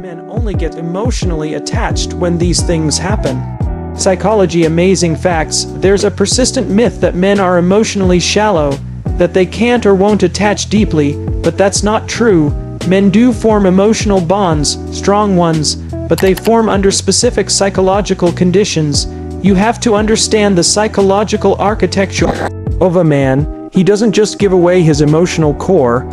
men only get emotionally attached when these things happen. Psychology Amazing Facts: there's a persistent myth that men are emotionally shallow, that they can't or won't attach deeply, but that's not true. Men do form emotional bonds, strong ones, but they form under specific psychological conditions. You have to understand the psychological architecture of a man. He doesn't just give away his emotional core,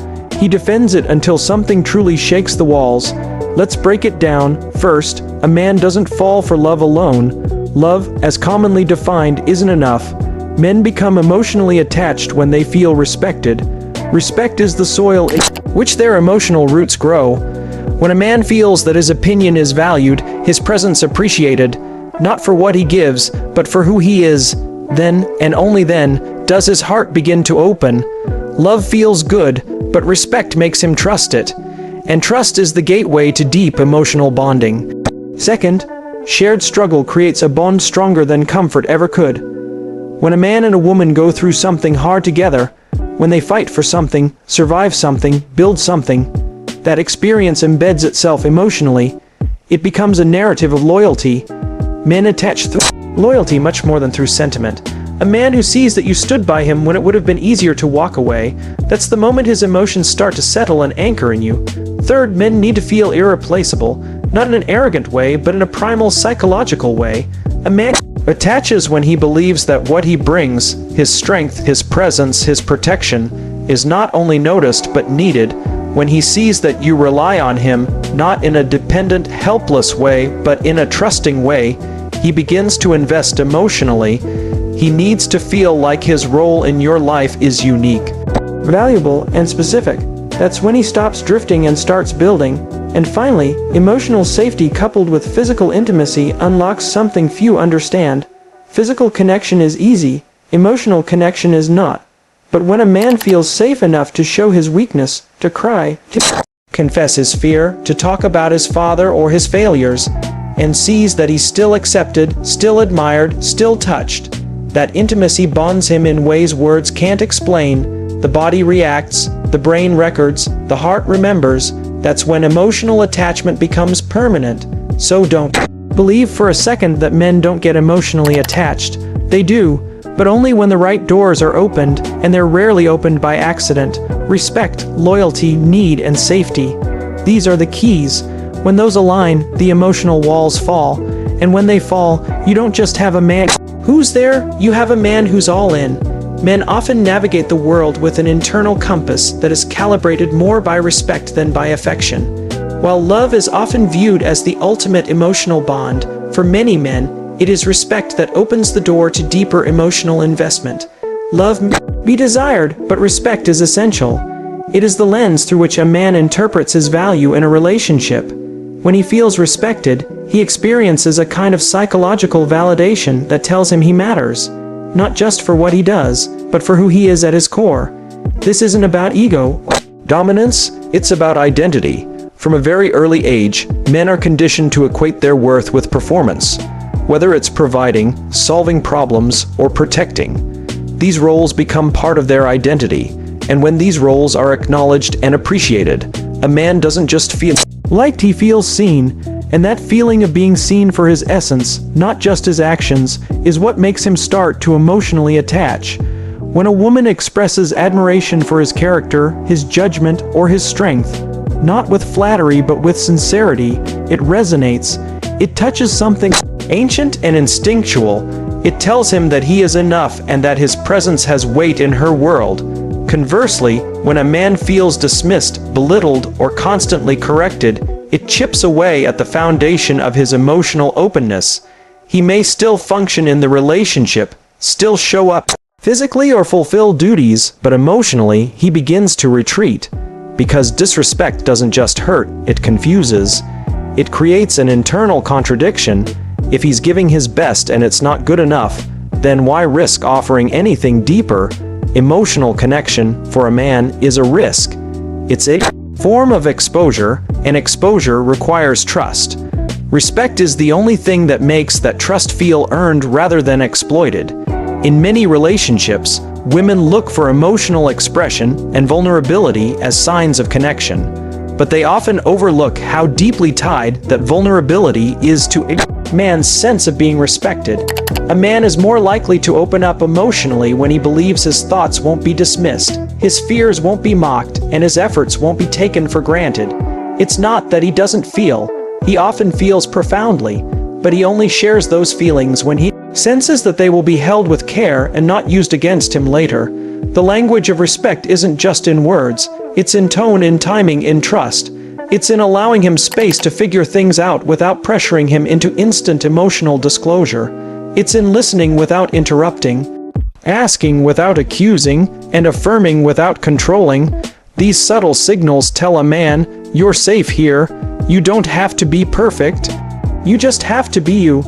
he defends it until something truly shakes the walls. Let's break it down. First, a man doesn't fall for love alone. Love, as commonly defined, isn't enough. Men become emotionally attached when they feel respected. Respect is the soil in which their emotional roots grow. When a man feels that his opinion is valued, his presence appreciated, not for what he gives, but for who he is, then, and only then, does his heart begin to open. Love feels good, but respect makes him trust it. And trust is the gateway to deep emotional bonding. Second, shared struggle creates a bond stronger than comfort ever could. When a man and a woman go through something hard together, when they fight for something, survive something, build something, that experience embeds itself emotionally. It becomes a narrative of loyalty. Men attach loyalty much more than through sentiment. A man who sees that you stood by him when it would have been easier to walk away, that's the moment his emotions start to settle and anchor in you. Third, men need to feel irreplaceable, not in an arrogant way, but in a primal psychological way. A man attaches when he believes that what he brings, his strength, his presence, his protection, is not only noticed but needed. When he sees that you rely on him, not in a dependent, helpless way, but in a trusting way, he begins to invest emotionally. He needs to feel like his role in your life is unique, valuable, and specific. That's when he stops drifting and starts building. And finally, emotional safety coupled with physical intimacy unlocks something few understand. Physical connection is easy, emotional connection is not. But when a man feels safe enough to show his weakness, to cry, to confess his fear, to talk about his father or his failures, and sees that he's still accepted, still admired, still touched, that intimacy bonds him in ways words can't explain. The body reacts, the brain records, the heart remembers. That's when emotional attachment becomes permanent. So don't believe for a second that men don't get emotionally attached. They do, but only when the right doors are opened, and they're rarely opened by accident. Respect, loyalty, need, and safety. These are the keys. When those align, the emotional walls fall. And when they fall, you don't just have a man who's there, you have a man who's all in. Men often navigate the world with an internal compass that is calibrated more by respect than by affection. While love is often viewed as the ultimate emotional bond, for many men, it is respect that opens the door to deeper emotional investment. Love may be desired, but respect is essential. It is the lens through which a man interprets his value in a relationship. When he feels respected, he experiences a kind of psychological validation that tells him he matters. Not just for what he does, but for who he is at his core. This isn't about ego, dominance, it's about identity. From a very early age, men are conditioned to equate their worth with performance. Whether it's providing, solving problems, or protecting. These roles become part of their identity, and when these roles are acknowledged and appreciated, a man doesn't just feel liked, he feels seen. And that feeling of being seen for his essence, not just his actions, is what makes him start to emotionally attach. When a woman expresses admiration for his character, his judgment, or his strength, not with flattery but with sincerity, it resonates. It touches something ancient and instinctual. It tells him that he is enough and that his presence has weight in her world. Conversely, when a man feels dismissed, belittled, or constantly corrected, it chips away at the foundation of his emotional openness. He may still function in the relationship, still show up physically or fulfill duties, but emotionally, he begins to retreat. Because disrespect doesn't just hurt, it confuses. It creates an internal contradiction. If he's giving his best and it's not good enough, then why risk offering anything deeper? Emotional connection, for a man, is a risk. It's a form of exposure, and exposure requires trust. Respect is the only thing that makes that trust feel earned rather than exploited. In many relationships, women look for emotional expression and vulnerability as signs of connection. but they often overlook how deeply tied that vulnerability is to a man's sense of being respected. A man is more likely to open up emotionally when he believes his thoughts won't be dismissed, his fears won't be mocked, and his efforts won't be taken for granted. It's not that he doesn't feel. He often feels profoundly, but he only shares those feelings when he senses that they will be held with care and not used against him later. The language of respect isn't just in words, it's in tone, in timing, in trust. It's in allowing him space to figure things out without pressuring him into instant emotional disclosure. It's in listening without interrupting, asking without accusing, and affirming without controlling. These subtle signals tell a man, "You're safe here. You don't have to be perfect. You just have to be you."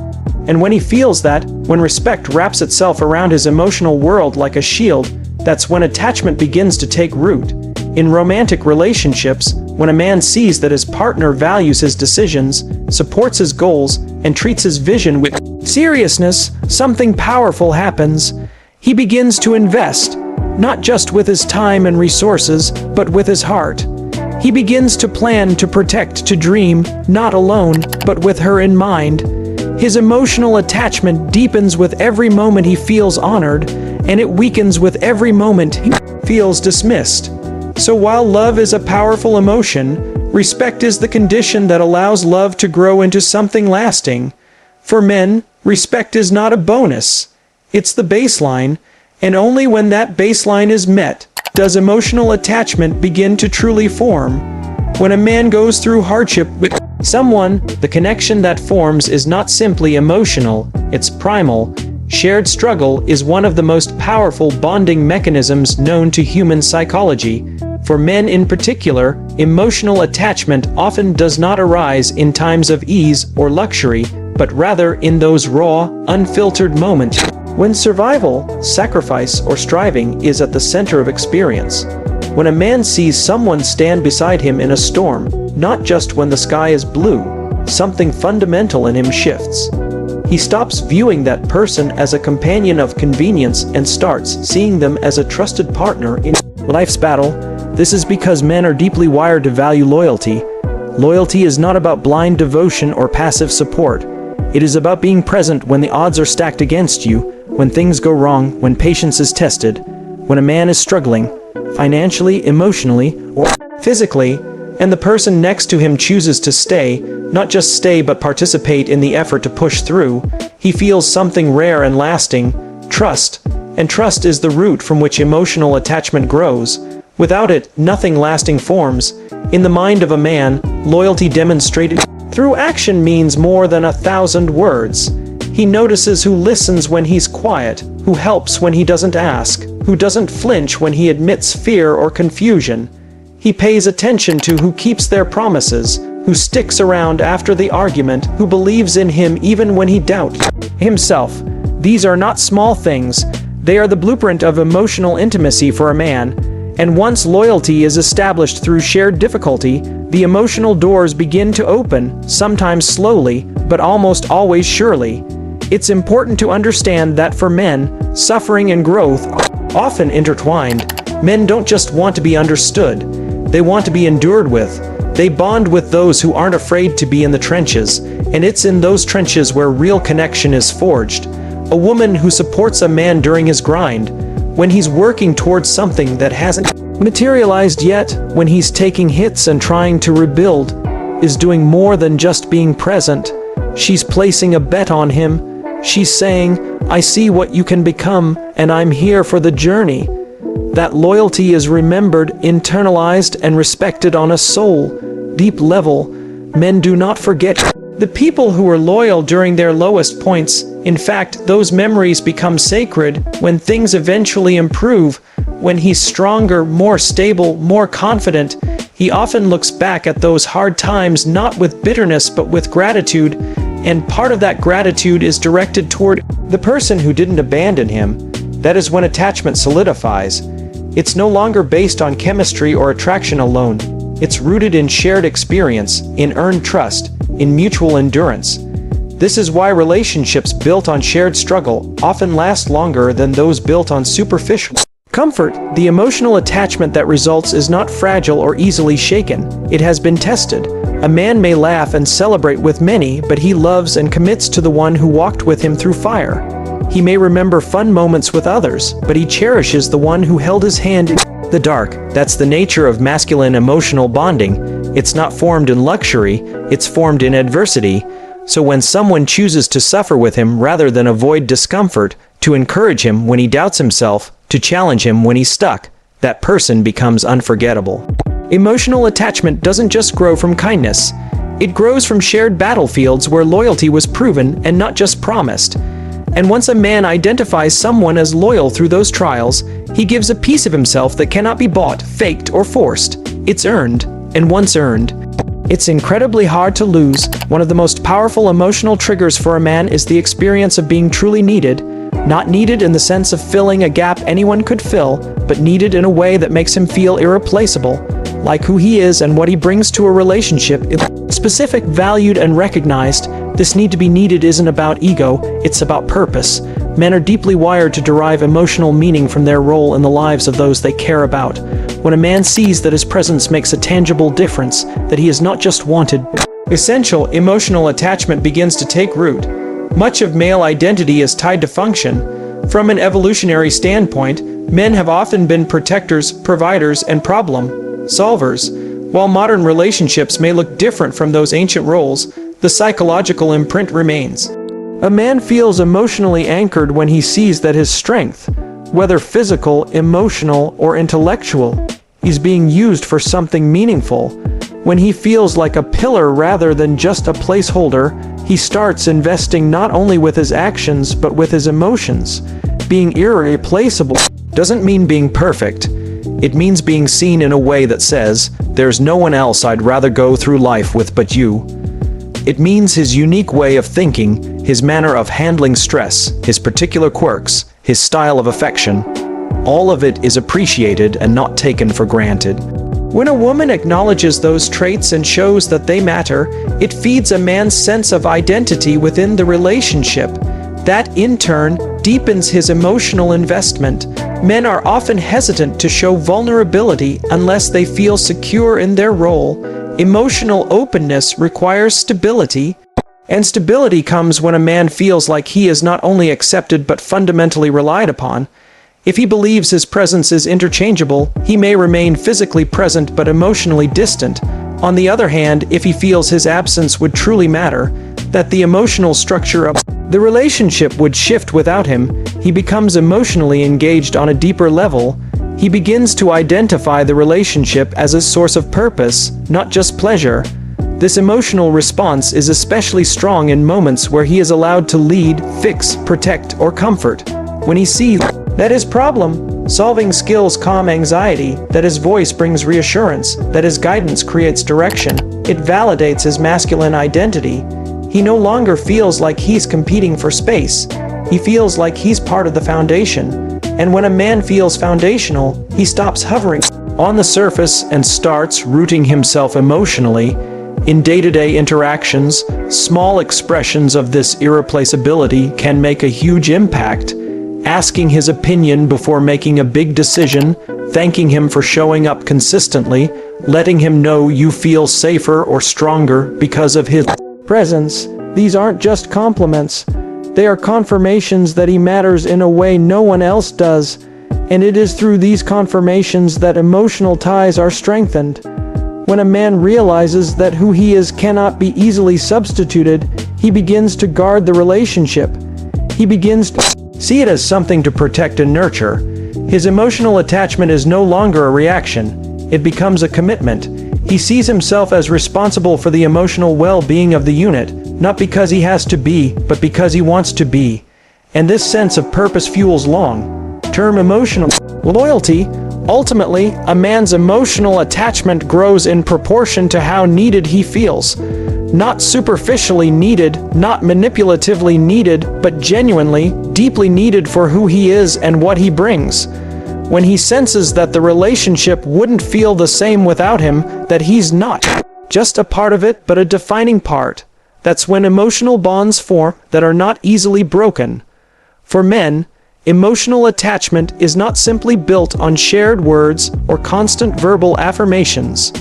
And when he feels that, when respect wraps itself around his emotional world like a shield, that's when attachment begins to take root. In romantic relationships, when a man sees that his partner values his decisions, supports his goals, and treats his vision with seriousness, something powerful happens. He begins to invest, not just with his time and resources, but with his heart. He begins to plan, to protect, to dream, not alone, but with her in mind. His emotional attachment deepens with every moment he feels honored, and it weakens with every moment he feels dismissed. So while love is a powerful emotion, respect is the condition that allows love to grow into something lasting. For men, respect is not a bonus. It's the baseline, and only when that baseline is met does emotional attachment begin to truly form. When a man goes through hardship with someone, the connection that forms is not simply emotional, it's primal. Shared struggle is one of the most powerful bonding mechanisms known to human psychology. For men in particular, emotional attachment often does not arise in times of ease or luxury, but rather in those raw, unfiltered moments when survival, sacrifice, or striving is at the center of experience. When a man sees someone stand beside him in a storm, not just when the sky is blue, something fundamental in him shifts. He stops viewing that person as a companion of convenience and starts seeing them as a trusted partner in life's battle. This is because men are deeply wired to value loyalty. Loyalty is not about blind devotion or passive support. It is about being present when the odds are stacked against you, when things go wrong, when patience is tested, when a man is struggling, financially, emotionally, or physically, and the person next to him chooses to stay, not just stay but participate in the effort to push through, he feels something rare and lasting, trust. And trust is the root from which emotional attachment grows. Without it, nothing lasting forms. In the mind of a man, loyalty demonstrated through action means more than 1,000 words. He notices who listens when he's quiet, who helps when he doesn't ask, who doesn't flinch when he admits fear or confusion. He pays attention to who keeps their promises, who sticks around after the argument, who believes in him even when he doubts himself. These are not small things. They are the blueprint of emotional intimacy for a man. And once loyalty is established through shared difficulty, the emotional doors begin to open, sometimes slowly, but almost always surely. It's important to understand that for men, suffering and growth are often intertwined. Men don't just want to be understood. They want to be endured with. They bond with those who aren't afraid to be in the trenches, and it's in those trenches where real connection is forged. A woman who supports a man during his grind, when he's working towards something that hasn't materialized yet, when he's taking hits and trying to rebuild, is doing more than just being present. She's placing a bet on him. She's saying, "I see what you can become, and I'm here for the journey." That loyalty is remembered, internalized, and respected on a soul, deep level. Men do not forget the people who were loyal during their lowest points. In fact, those memories become sacred when things eventually improve. When he's stronger, more stable, more confident, he often looks back at those hard times not with bitterness but with gratitude. And part of that gratitude is directed toward the person who didn't abandon him. That is when attachment solidifies. It's no longer based on chemistry or attraction alone. It's rooted in shared experience, in earned trust, in mutual endurance. This is why relationships built on shared struggle often last longer than those built on superficial Comfort, the emotional attachment that results, is not fragile or easily shaken. It has been tested. A man may laugh and celebrate with many, but he loves and commits to the one who walked with him through fire. He may remember fun moments with others, but he cherishes the one who held his hand in the dark. That's the nature of masculine emotional bonding. It's not formed in luxury, it's formed in adversity. So when someone chooses to suffer with him rather than avoid discomfort, to encourage him when he doubts himself, to challenge him when he's stuck, that person becomes unforgettable. Emotional attachment doesn't just grow from kindness. It grows from shared battlefields where loyalty was proven and not just promised. And once a man identifies someone as loyal through those trials, he gives a piece of himself that cannot be bought, faked, or forced. It's earned, and once earned, it's incredibly hard to lose. One of the most powerful emotional triggers for a man is the experience of being truly needed. Not needed in the sense of filling a gap anyone could fill, but needed in a way that makes him feel irreplaceable, like who he is and what he brings to a relationship. Specific, valued, and recognized. This need to be needed isn't about ego, it's about purpose. Men are deeply wired to derive emotional meaning from their role in the lives of those they care about. When a man sees that his presence makes a tangible difference, that he is not just wanted, essential, emotional attachment begins to take root. Much of male identity is tied to function. From an evolutionary standpoint, men have often been protectors, providers, and problem solvers. While modern relationships may look different from those ancient roles, the psychological imprint remains. A man feels emotionally anchored when he sees that his strength, whether physical, emotional, or intellectual, is being used for something meaningful. When he feels like a pillar rather than just a placeholder, he starts investing not only with his actions but with his emotions. Being irreplaceable doesn't mean being perfect. It means being seen in a way that says, "There's no one else I'd rather go through life with but you." It means his unique way of thinking, his manner of handling stress, his particular quirks, his style of affection. All of it is appreciated and not taken for granted. When a woman acknowledges those traits and shows that they matter, it feeds a man's sense of identity within the relationship. That, in turn, deepens his emotional investment. Men are often hesitant to show vulnerability unless they feel secure in their role. Emotional openness requires stability, and stability comes when a man feels like he is not only accepted but fundamentally relied upon. If he believes his presence is interchangeable, he may remain physically present but emotionally distant. On the other hand, if he feels his absence would truly matter, that the emotional structure of the relationship would shift without him, he becomes emotionally engaged on a deeper level. He begins to identify the relationship as a source of purpose, not just pleasure. This emotional response is especially strong in moments where he is allowed to lead, fix, protect, or comfort. When he sees that his problem-solving skills calm anxiety, that his voice brings reassurance, that his guidance creates direction, it validates his masculine identity. He no longer feels like he's competing for space. He feels like he's part of the foundation. And when a man feels foundational, he stops hovering on the surface and starts rooting himself emotionally. In day-to-day interactions, small expressions of this irreplaceability can make a huge impact. Asking his opinion before making a big decision, thanking him for showing up consistently, letting him know you feel safer or stronger because of his presence. These aren't just compliments. They are confirmations that he matters in a way no one else does. And it is through these confirmations that emotional ties are strengthened. When a man realizes that who he is cannot be easily substituted, he begins to guard the relationship. He begins to see it as something to protect and nurture. His emotional attachment is no longer a reaction. It becomes a commitment. He sees himself as responsible for the emotional well-being of the unit, not because he has to be, but because he wants to be. And this sense of purpose fuels long-term emotional loyalty. Ultimately, a man's emotional attachment grows in proportion to how needed he feels. Not superficially needed, not manipulatively needed, but genuinely, deeply needed for who he is and what he brings. When he senses that the relationship wouldn't feel the same without him, that he's not just a part of it, but a defining part, that's when emotional bonds form that are not easily broken. For men, Emotional attachment is not simply built on shared words or constant verbal affirmations.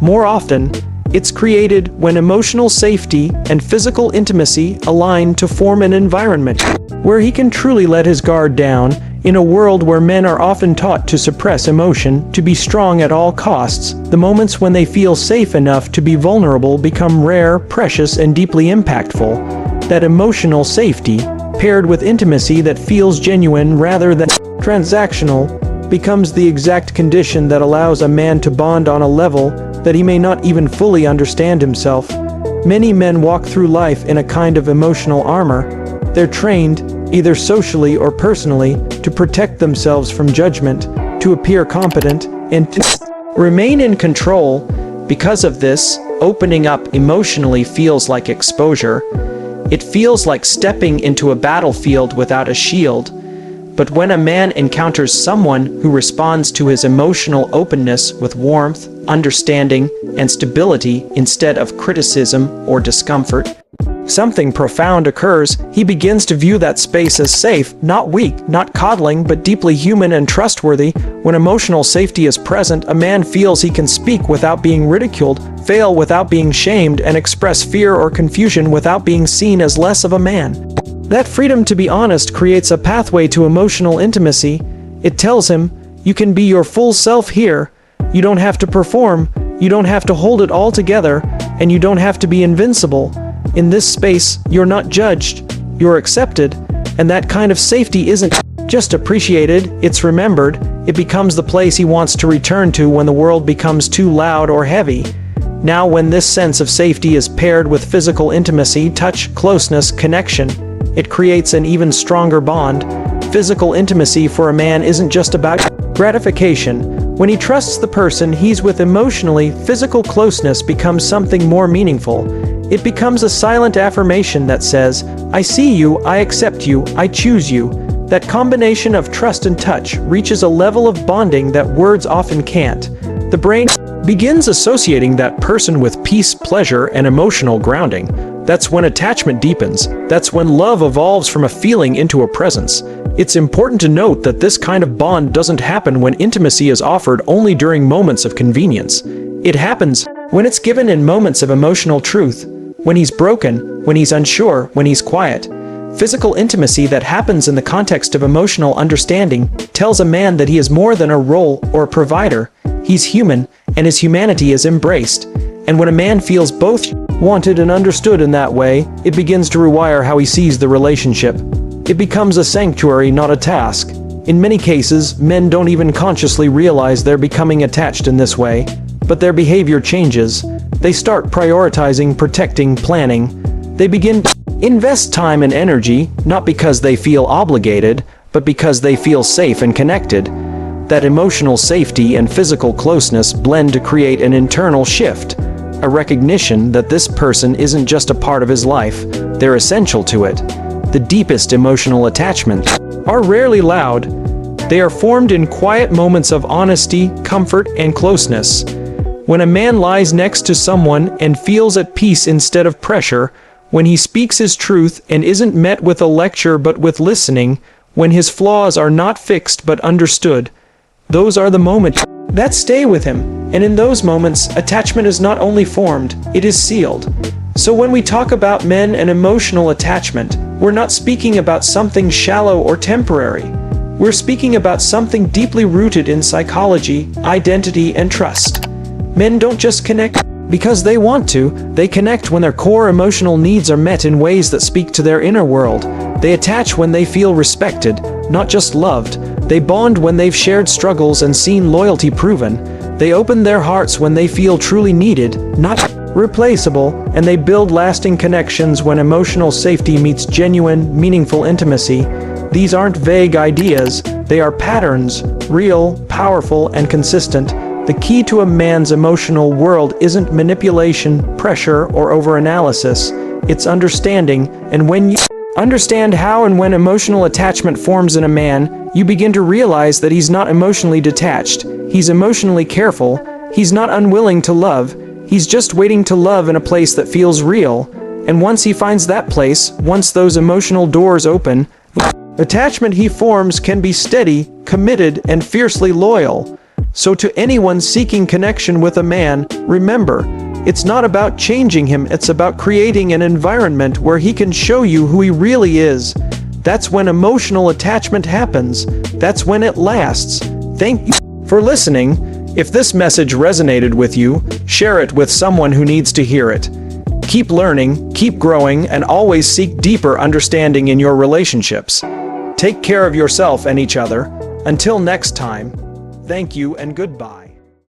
More often, it's created when emotional safety and physical intimacy align to form an environment where he can truly let his guard down. In a world where men are often taught to suppress emotion, to be strong at all costs, the moments when they feel safe enough to be vulnerable become rare, precious, and deeply impactful. That emotional safety, paired with intimacy that feels genuine rather than transactional, becomes the exact condition that allows a man to bond on a level that he may not even fully understand himself. Many men walk through life in a kind of emotional armor. They're trained, either socially or personally, to protect themselves from judgment, to appear competent, and to remain in control. Because of this, opening up emotionally feels like exposure. It feels like stepping into a battlefield without a shield. But when a man encounters someone who responds to his emotional openness with warmth, understanding, and stability instead of criticism or discomfort, something profound occurs. He begins to view that space as safe, not weak, not coddling, but deeply human and trustworthy. When emotional safety is present, a man feels he can speak without being ridiculed, fail without being shamed, and express fear or confusion without being seen as less of a man. That freedom to be honest creates a pathway to emotional intimacy. It tells him, you can be your full self here. You don't have to perform, you don't have to hold it all together, and you don't have to be invincible. In this space, you're not judged, you're accepted, and that kind of safety isn't just appreciated, it's remembered. It becomes the place he wants to return to when the world becomes too loud or heavy. Now, when this sense of safety is paired with physical intimacy, touch, closeness, connection, it creates an even stronger bond. Physical intimacy for a man isn't just about gratification. When he trusts the person he's with emotionally, physical closeness becomes something more meaningful. It becomes a silent affirmation that says, I see you, I accept you, I choose you. That combination of trust and touch reaches a level of bonding that words often can't. The brain begins associating that person with peace, pleasure, and emotional grounding. That's when attachment deepens. That's when love evolves from a feeling into a presence. It's important to note that this kind of bond doesn't happen when intimacy is offered only during moments of convenience. It happens when it's given in moments of emotional truth. When he's broken, when he's unsure, when he's quiet. Physical intimacy that happens in the context of emotional understanding tells a man that he is more than a role or a provider. He's human, and his humanity is embraced. And when a man feels both wanted and understood in that way, it begins to rewire how he sees the relationship. It becomes a sanctuary, not a task. In many cases, men don't even consciously realize they're becoming attached in this way, but their behavior changes. They start prioritizing, protecting, planning. They begin to invest time and energy, not because they feel obligated, but because they feel safe and connected. That emotional safety and physical closeness blend to create an internal shift, a recognition that this person isn't just a part of his life, they're essential to it. The deepest emotional attachments are rarely loud. They are formed in quiet moments of honesty, comfort, and closeness. When a man lies next to someone and feels at peace instead of pressure, when he speaks his truth and isn't met with a lecture but with listening, when his flaws are not fixed but understood, those are the moments that stay with him. And in those moments, attachment is not only formed, it is sealed. So when we talk about men and emotional attachment, we're not speaking about something shallow or temporary. We're speaking about something deeply rooted in psychology, identity, and trust. Men don't just connect because they want to, they connect when their core emotional needs are met in ways that speak to their inner world. They attach when they feel respected, not just loved. They bond when they've shared struggles and seen loyalty proven. They open their hearts when they feel truly needed, not replaceable, and they build lasting connections when emotional safety meets genuine, meaningful intimacy. These aren't vague ideas, they are patterns, real, powerful, and consistent. The key to a man's emotional world isn't manipulation, pressure, or overanalysis. It's understanding, and when you understand how and when emotional attachment forms in a man, you begin to realize that he's not emotionally detached. He's emotionally careful. He's not unwilling to love. He's just waiting to love in a place that feels real. And once he finds that place, once those emotional doors open, Attachment he forms can be steady, committed, and fiercely loyal. So to anyone seeking connection with a man, remember, it's not about changing him, it's about creating an environment where he can show you who he really is. That's when emotional attachment happens. That's when it lasts. Thank you for listening. If this message resonated with you, share it with someone who needs to hear it. Keep learning, keep growing, and always seek deeper understanding in your relationships. Take care of yourself and each other. Until next time, thank you and goodbye.